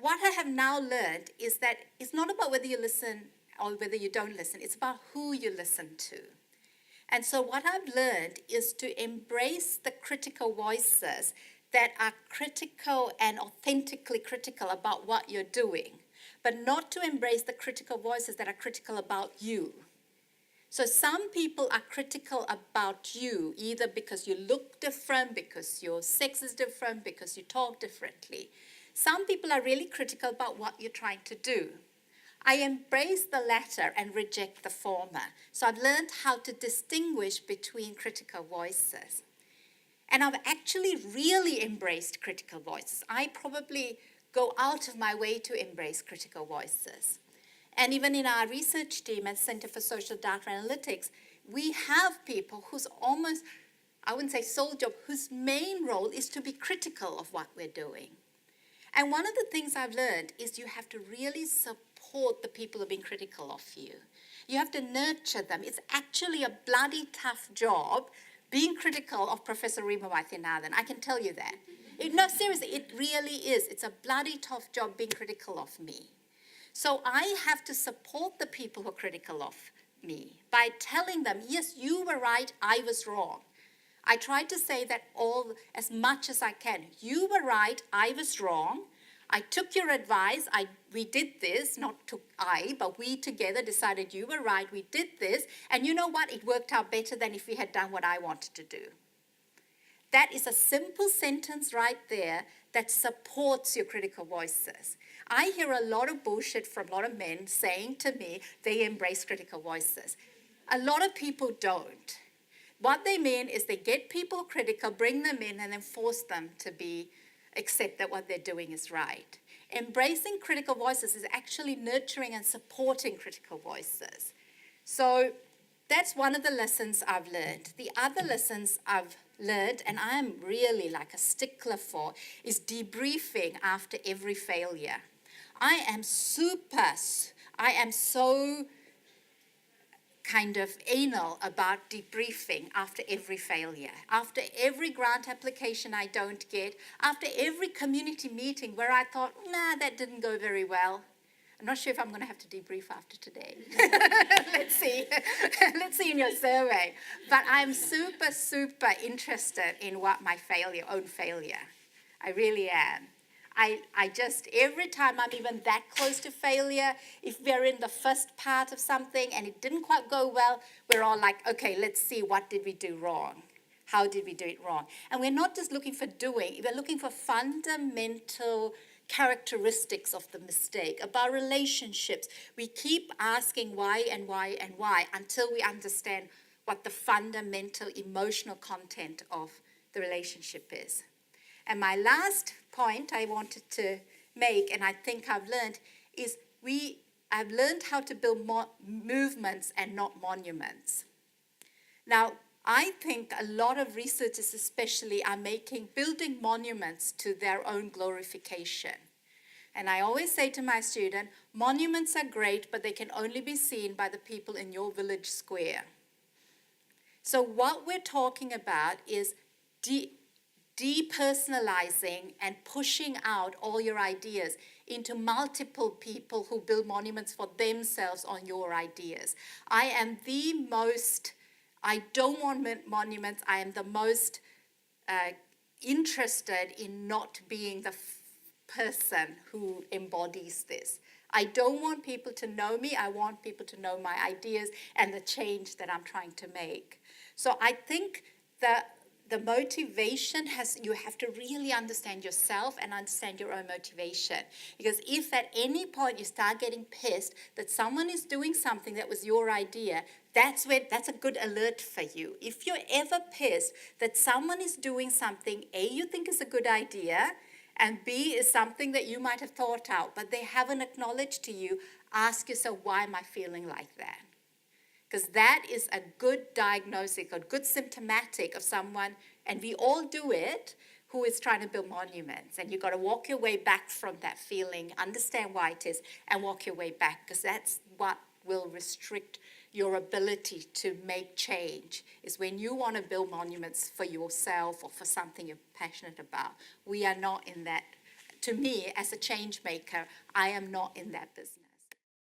what I have now learned is that it's not about whether you listen or whether you don't listen. It's about who you listen to. And so what I've learned is to embrace the critical voices that are critical and authentically critical about what you're doing, but not to embrace the critical voices that are critical about you. So some people are critical about you, either because you look different, because your sex is different, because you talk differently. Some people are really critical about what you're trying to do. I embrace the latter and reject the former. So I've learned how to distinguish between critical voices. And I've actually really embraced critical voices. I probably go out of my way to embrace critical voices. And even in our research team at Center for Social Data Analytics, we have people whose almost, I wouldn't say sole job, whose main role is to be critical of what we're doing. And one of the things I've learned is you have to really support the people who are being critical of you. You have to nurture them. It's actually a bloody tough job being critical of Professor Rhema Vaithianathan. I can tell you that. No, seriously, it really is. It's a bloody tough job being critical of me. So I have to support the people who are critical of me by telling them, yes, you were right, I was wrong. I try to say that as much as I can. You were right, I was wrong. I took your advice, we did this, not took I, but we together decided you were right, we did this, and you know what, it worked out better than if we had done what I wanted to do. That is a simple sentence right there that supports your critical voices. I hear a lot of bullshit from a lot of men saying to me they embrace critical voices. A lot of people don't. What they mean is they get people critical, bring them in, and then force them to accept that what they're doing is right. Embracing critical voices is actually nurturing and supporting critical voices. So that's one of the lessons I've learned. The other lessons I've learned, and I am really like a stickler for, is debriefing after every failure. I am so kind of anal about debriefing after every failure, after every grant application I don't get, after every community meeting where I thought, nah, that didn't go very well. I'm not sure if I'm going to have to debrief after today. Let's see. Let's see in your survey. But I'm super, super interested in what my own failure. I really am. I just, every time I'm even that close to failure, if we're in the first part of something and it didn't quite go well, we're all like, okay, let's see, what did we do wrong? How did we do it wrong? And we're not just looking for doing, we're looking for fundamental characteristics of the mistake, about relationships. We keep asking why and why and why until we understand what the fundamental emotional content of the relationship is. And my last point I wanted to make, and I think I've learned, is I've learned how to build movements and not monuments. Now, I think a lot of researchers especially are building monuments to their own glorification. And I always say to my student, monuments are great, but they can only be seen by the people in your village square. So what we're talking about is depersonalizing and pushing out all your ideas into multiple people who build monuments for themselves on your ideas. I don't want monuments. I am the most interested in not being the person who embodies this. I don't want people to know me. I want people to know my ideas and the change that I'm trying to make. So I think that the motivation you have to really understand yourself and understand your own motivation. Because if at any point you start getting pissed that someone is doing something that was your idea, that's a good alert for you. If you're ever pissed that someone is doing something, A, you think is a good idea, and B, is something that you might have thought out, but they haven't acknowledged to you, ask yourself, why am I feeling like that? Because that is a good diagnostic, a good symptomatic of someone, and we all do it, who is trying to build monuments. And you've got to walk your way back from that feeling, understand why it is, and walk your way back, because that's what will restrict your ability to make change, is when you want to build monuments for yourself or for something you're passionate about. We are not in that to me as a change maker, I am not in that business.